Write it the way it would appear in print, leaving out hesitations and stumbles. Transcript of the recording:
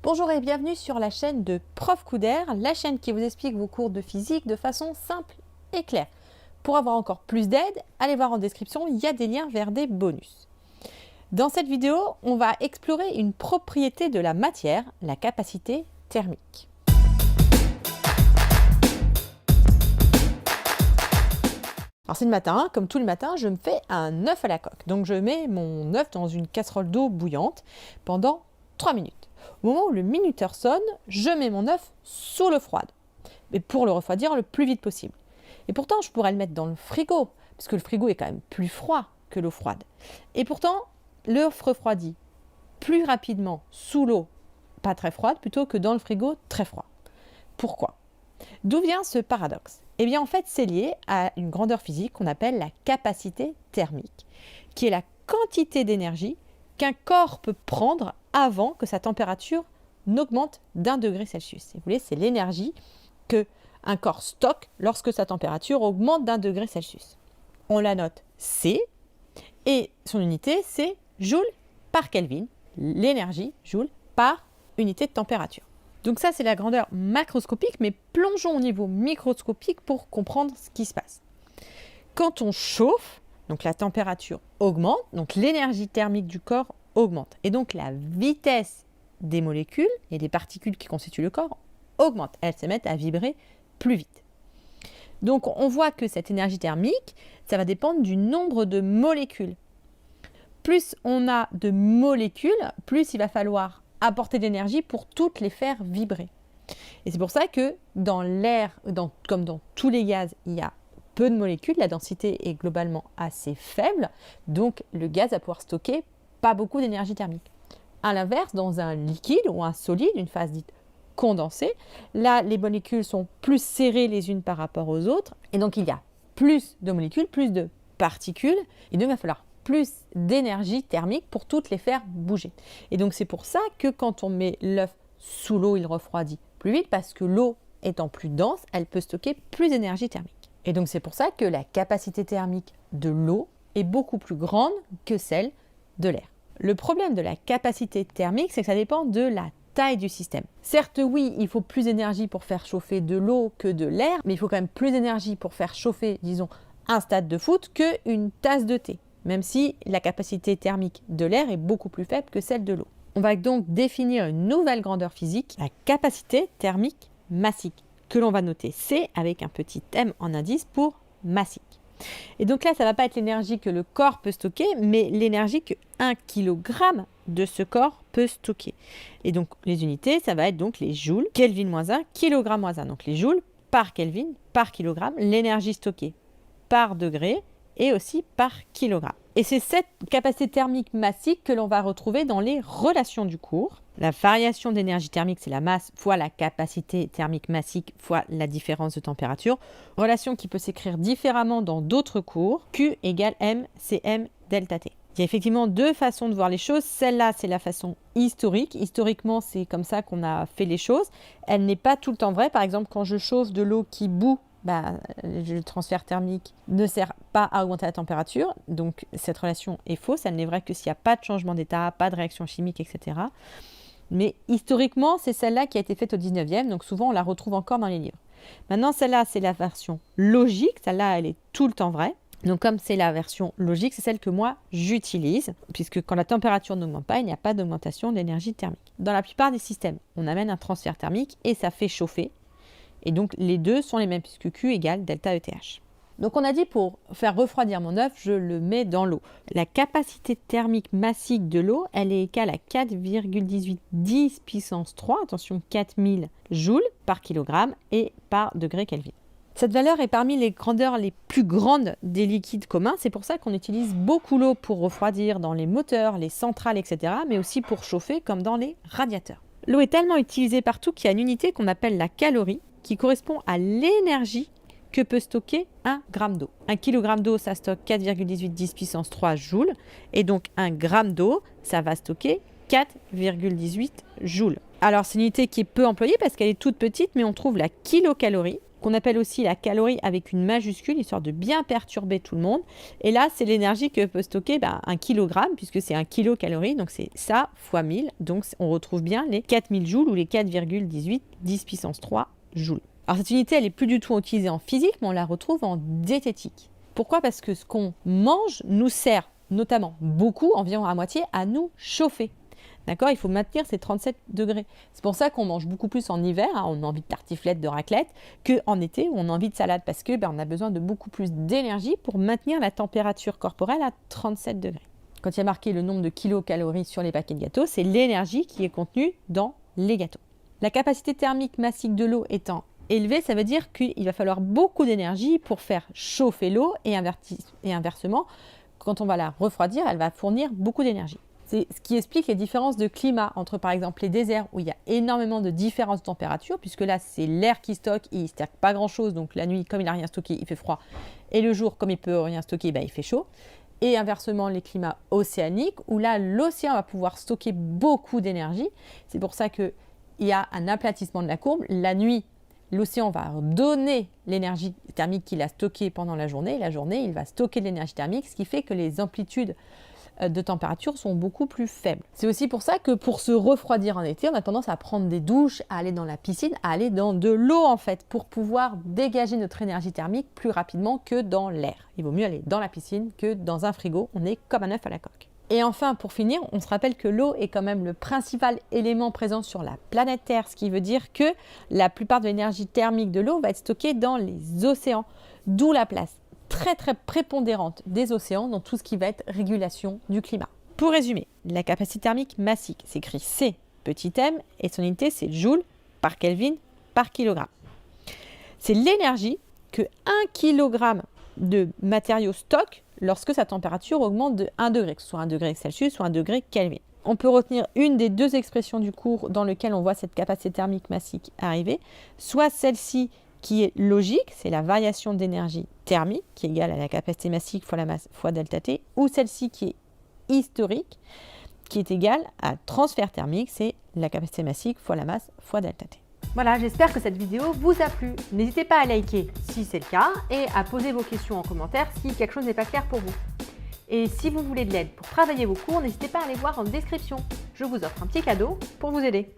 Bonjour et bienvenue sur la chaîne de Prof Coup d'Air, la chaîne qui vous explique vos cours de physique de façon simple et claire. Pour avoir encore plus d'aide, allez voir en description, il y a des liens vers des bonus. Dans cette vidéo, on va explorer une propriété de la matière, la capacité thermique. Alors c'est le matin, comme tout le matin, je me fais un œuf à la coque. Donc je mets mon œuf dans une casserole d'eau bouillante pendant 3 minutes. Au moment où le minuteur sonne, je mets mon œuf sous l'eau froide, mais pour le refroidir le plus vite possible. Et pourtant, je pourrais le mettre dans le frigo, parce que le frigo est quand même plus froid que l'eau froide. Et pourtant, l'œuf refroidit plus rapidement sous l'eau pas très froide, plutôt que dans le frigo très froid. Pourquoi ? D'où vient ce paradoxe ? Eh bien, en fait, c'est lié à une grandeur physique qu'on appelle la capacité thermique, qui est la quantité d'énergie qu'un corps peut prendre avant que sa température n'augmente d'1 degré Celsius. Et vous voyez, c'est l'énergie qu'un corps stocke lorsque sa température augmente d'1 degré Celsius. On la note C, et son unité, c'est joule par Kelvin, l'énergie joule par unité de température. Donc ça, c'est la grandeur macroscopique, mais plongeons au niveau microscopique pour comprendre ce qui se passe. Quand on chauffe, donc la température augmente, donc l'énergie thermique du corps augmente. Et donc la vitesse des molécules et des particules qui constituent le corps augmente. Elles se mettent à vibrer plus vite. Donc on voit que cette énergie thermique, ça va dépendre du nombre de molécules. Plus on a de molécules, plus il va falloir apporter de l'énergie pour toutes les faire vibrer. Et c'est pour ça que dans l'air, comme dans tous les gaz, il y a peu de molécules, la densité est globalement assez faible, donc le gaz va pouvoir stocker pas beaucoup d'énergie thermique. À l'inverse, dans un liquide ou un solide, une phase dite condensée, là les molécules sont plus serrées les unes par rapport aux autres, et donc il y a plus de molécules, plus de particules, et donc il va falloir plus d'énergie thermique pour toutes les faire bouger. Et donc c'est pour ça que quand on met l'œuf sous l'eau, il refroidit plus vite, parce que l'eau étant plus dense, elle peut stocker plus d'énergie thermique. Et donc c'est pour ça que la capacité thermique de l'eau est beaucoup plus grande que celle de l'air. Le problème de la capacité thermique, c'est que ça dépend de la taille du système. Certes, oui, il faut plus d'énergie pour faire chauffer de l'eau que de l'air, mais il faut quand même plus d'énergie pour faire chauffer, disons, un stade de foot qu'une tasse de thé, même si la capacité thermique de l'air est beaucoup plus faible que celle de l'eau. On va donc définir une nouvelle grandeur physique, la capacité thermique massique, que l'on va noter C avec un petit M en indice pour massique. Et donc là, ça ne va pas être l'énergie que le corps peut stocker, mais l'énergie que 1 kg de ce corps peut stocker. Et donc les unités, ça va être donc les joules, Kelvin-1, kg-1. Donc les joules par Kelvin, par kilogramme, l'énergie stockée par degré et aussi par kilogramme. Et c'est cette capacité thermique massique que l'on va retrouver dans les relations du cours. La variation d'énergie thermique, c'est la masse fois la capacité thermique massique fois la différence de température. Relation qui peut s'écrire différemment dans d'autres cours. Q égale M, Cm, delta T. Il y a effectivement deux façons de voir les choses. Celle-là, c'est la façon historique. Historiquement, c'est comme ça qu'on a fait les choses. Elle n'est pas tout le temps vraie. Par exemple, quand je chauffe de l'eau qui bout, le transfert thermique ne sert pas à augmenter la température, donc cette relation est fausse, elle n'est vraie que s'il n'y a pas de changement d'état, pas de réaction chimique, etc. Mais historiquement, c'est celle-là qui a été faite au 19e, donc souvent on la retrouve encore dans les livres. Maintenant, celle-là, c'est la version logique, celle-là, elle est tout le temps vraie. Donc comme c'est la version logique, c'est celle que moi j'utilise, puisque quand la température n'augmente pas, il n'y a pas d'augmentation de l'énergie thermique. Dans la plupart des systèmes, on amène un transfert thermique et ça fait chauffer. Et donc, les deux sont les mêmes, puisque Q égale delta ETH. Donc, on a dit pour faire refroidir mon œuf, je le mets dans l'eau. La capacité thermique massique de l'eau, elle est égale à 4,18 puissance 3, attention, 4000 joules par kilogramme et par degré Kelvin. Cette valeur est parmi les grandeurs les plus grandes des liquides communs. C'est pour ça qu'on utilise beaucoup l'eau pour refroidir dans les moteurs, les centrales, etc., mais aussi pour chauffer comme dans les radiateurs. L'eau est tellement utilisée partout qu'il y a une unité qu'on appelle la calorie, qui correspond à l'énergie que peut stocker 1 gramme d'eau. 1 kg d'eau, ça stocke 4,18 puissance 3 joules. Et donc 1 gramme d'eau, ça va stocker 4,18 joules. Alors c'est une unité qui est peu employée parce qu'elle est toute petite, mais on trouve la kilocalorie qu'on appelle aussi la calorie avec une majuscule, histoire de bien perturber tout le monde. Et là, c'est l'énergie que peut stocker 1 kg, puisque c'est 1 kilocalorie, donc c'est ça fois 1000. Donc on retrouve bien les 4000 joules ou les 4,18 10 puissance 3 joules. Alors cette unité, elle n'est plus du tout utilisée en physique, mais on la retrouve en diététique. Pourquoi? Parce que ce qu'on mange nous sert notamment beaucoup, environ à moitié, à nous chauffer. D'accord? Il faut maintenir ces 37 degrés. C'est pour ça qu'on mange beaucoup plus en hiver, hein, on a envie de tartiflette, de raclette, qu'en été où on a envie de salade, parce que on a besoin de beaucoup plus d'énergie pour maintenir la température corporelle à 37 degrés. Quand il y a marqué le nombre de kilocalories sur les paquets de gâteaux, c'est l'énergie qui est contenue dans les gâteaux. La capacité thermique massique de l'eau étant élevée, ça veut dire qu'il va falloir beaucoup d'énergie pour faire chauffer l'eau et inversement, quand on va la refroidir, elle va fournir beaucoup d'énergie. C'est ce qui explique les différences de climat entre par exemple les déserts où il y a énormément de différences de température, puisque là c'est l'air qui stocke et il ne stocke pas grand chose, donc la nuit comme il n'a rien stocké il fait froid, et le jour comme il ne peut rien stocker il fait chaud. Et inversement les climats océaniques où là l'océan va pouvoir stocker beaucoup d'énergie. C'est pour ça qu'il y a un aplatissement de la courbe. La nuit, l'océan va donner l'énergie thermique qu'il a stockée pendant la journée. Et la journée, il va stocker de l'énergie thermique, ce qui fait que les amplitudes de température sont beaucoup plus faibles. C'est aussi pour ça que pour se refroidir en été, on a tendance à prendre des douches, à aller dans la piscine, à aller dans de l'eau en fait, pour pouvoir dégager notre énergie thermique plus rapidement que dans l'air. Il vaut mieux aller dans la piscine que dans un frigo, on est comme un œuf à la coque. Et enfin, pour finir, on se rappelle que l'eau est quand même le principal élément présent sur la planète Terre, ce qui veut dire que la plupart de l'énergie thermique de l'eau va être stockée dans les océans, d'où la place très prépondérante des océans dans tout ce qui va être régulation du climat. Pour résumer, la capacité thermique massique s'écrit C petit m et son unité c'est joule par Kelvin par kilogramme. C'est l'énergie que 1 kg de matériau stocke lorsque sa température augmente de 1 degré, que ce soit 1 degré Celsius ou 1 degré Kelvin. On peut retenir une des deux expressions du cours dans lequel on voit cette capacité thermique massique arriver, soit celle-ci qui est logique, c'est la variation d'énergie thermique qui est égale à la capacité massique fois la masse fois delta T, ou celle-ci qui est historique, qui est égale à transfert thermique, c'est la capacité massique fois la masse fois delta T. Voilà, j'espère que cette vidéo vous a plu. N'hésitez pas à liker si c'est le cas et à poser vos questions en commentaire si quelque chose n'est pas clair pour vous. Et si vous voulez de l'aide pour travailler vos cours, n'hésitez pas à aller voir en description. Je vous offre un petit cadeau pour vous aider.